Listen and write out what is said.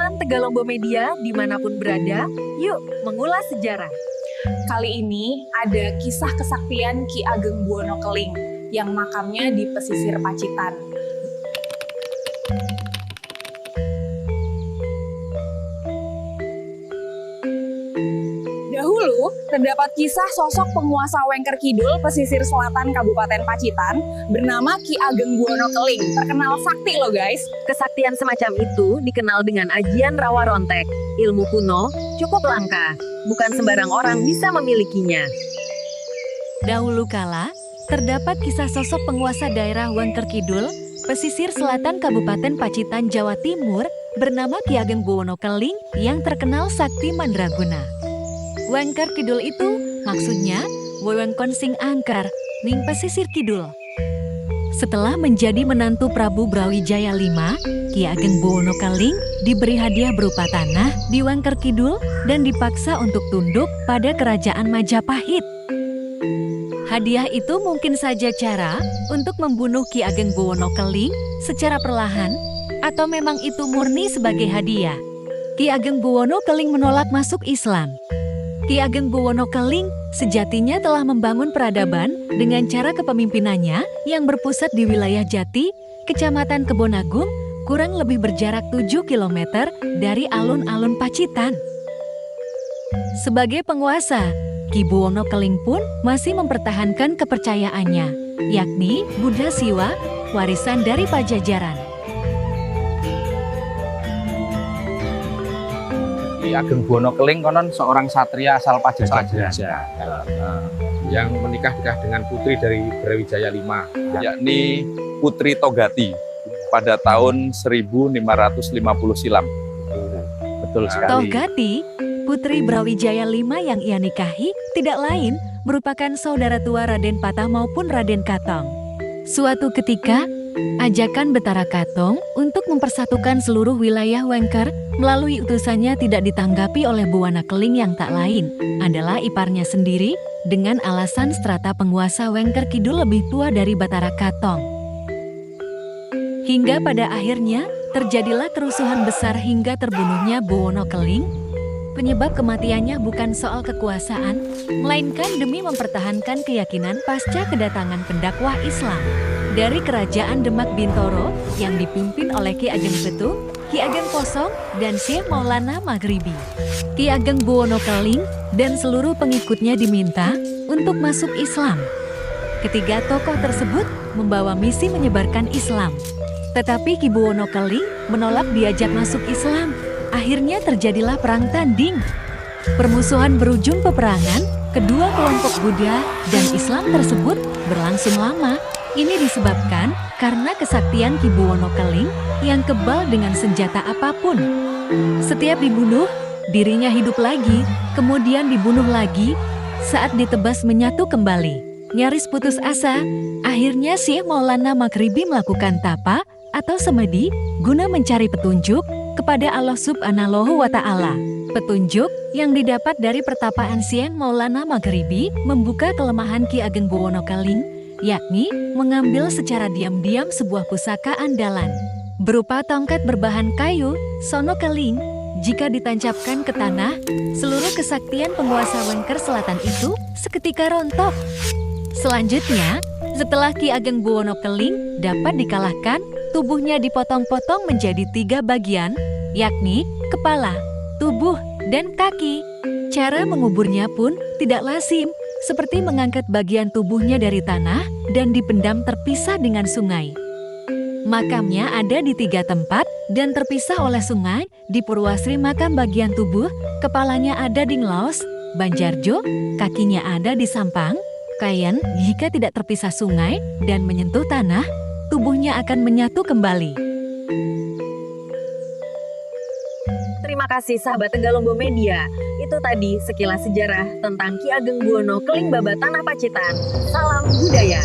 Teman-teman Tegalombo Media dimanapun berada, yuk mengulas sejarah. Kali ini ada kisah kesaktian Ki Ageng Buwono Keling yang makamnya di pesisir Pacitan. Dahulu, terdapat kisah sosok penguasa Wengker Kidul pesisir selatan Kabupaten Pacitan bernama Ki Ageng Buwono Keling. Terkenal sakti loh guys. Kesaktian semacam itu dikenal dengan ajian rawa rontek. Ilmu kuno cukup langka, bukan sembarang orang bisa memilikinya. Dahulu kala, terdapat kisah sosok penguasa daerah Wengker Kidul, pesisir selatan Kabupaten Pacitan, Jawa Timur, bernama Ki Ageng Buwono Keling yang terkenal sakti mandraguna. Wengker Kidul itu maksudnya wewengkon sing angker ning pesisir kidul. Setelah menjadi menantu Prabu Brawijaya V, Ki Ageng Buwono Keling diberi hadiah berupa tanah di Wengker Kidul dan dipaksa untuk tunduk pada kerajaan Majapahit. Hadiah itu mungkin saja cara untuk membunuh Ki Ageng Buwono Keling secara perlahan, atau memang itu murni sebagai hadiah. Ki Ageng Buwono Keling menolak masuk Islam. Ki Ageng Buwono Keling sejatinya telah membangun peradaban dengan cara kepemimpinannya yang berpusat di wilayah Jati, Kecamatan Kebonagung, kurang lebih berjarak 7 km dari alun-alun Pacitan. Sebagai penguasa, Ki Buwono Keling pun masih mempertahankan kepercayaannya, yakni Buddha Siwa, warisan dari Pajajaran. Ki Ageng Buwono Keling konon seorang satria asal Pajajaran yang menikah dengan putri dari Brawijaya V, yakni Putri Togati pada tahun 1550 silam. Betul sekali. Togati, putri Brawijaya V yang ia nikahi, tidak lain merupakan saudara tua Raden Patah maupun Raden Katong. Suatu ketika, ajakan Betara Katong untuk mempersatukan seluruh wilayah Wengker melalui utusannya tidak ditanggapi oleh Buwono Keling yang tak lain adalah iparnya sendiri dengan alasan strata penguasa Wengker Kidul lebih tua dari Betara Katong. Hingga pada akhirnya terjadilah kerusuhan besar hingga terbunuhnya Buwono Keling. Penyebab kematiannya bukan soal kekuasaan, melainkan demi mempertahankan keyakinan pasca kedatangan pendakwah Islam dari Kerajaan Demak Bintoro yang dipimpin oleh Ki Ageng Petuh, Ki Ageng Kosong, dan Syekh Maulana Maghribi. Ki Ageng Buwono Keling dan seluruh pengikutnya diminta untuk masuk Islam. Ketiga tokoh tersebut membawa misi menyebarkan Islam. Tetapi Ki Buwono Keling menolak diajak masuk Islam. Akhirnya terjadilah perang tanding. Permusuhan berujung peperangan kedua kelompok Buddha dan Islam tersebut berlangsung lama. Ini disebabkan karena kesaktian Ki Buwono Keling yang kebal dengan senjata apapun. Setiap dibunuh, dirinya hidup lagi, kemudian dibunuh lagi, saat ditebas menyatu kembali. Nyaris putus asa, akhirnya Syekh Maulana Maghribi melakukan tapa atau semedi guna mencari petunjuk kepada Allah Subhanahu wa Ta'ala. Petunjuk yang didapat dari pertapaan Syekh Maulana Maghribi membuka kelemahan Ki Ageng Buwono Keling, yakni mengambil secara diam-diam sebuah pusaka andalan berupa tongkat berbahan kayu, sono keling. Jika ditancapkan ke tanah, seluruh kesaktian penguasa Wengker Selatan itu seketika rontok. Selanjutnya, setelah Ki Ageng Buwono Keling dapat dikalahkan, tubuhnya dipotong-potong menjadi 3 bagian, yakni kepala, tubuh, dan kaki. Cara menguburnya pun tidak lazim, seperti mengangkat bagian tubuhnya dari tanah dan dipendam terpisah dengan sungai. Makamnya ada di 3 tempat dan terpisah oleh sungai. Di Purwasri makam bagian tubuh, kepalanya ada di Nglaos, Banjarjo, kakinya ada di Sampang, Kayen. Jika tidak terpisah sungai dan menyentuh tanah, tubuhnya akan menyatu kembali. Terima kasih sahabat Tegalombo Media. Itu tadi sekilas sejarah tentang Ki Ageng Buwono Keling Babat Tanah Pacitan. Salam budaya.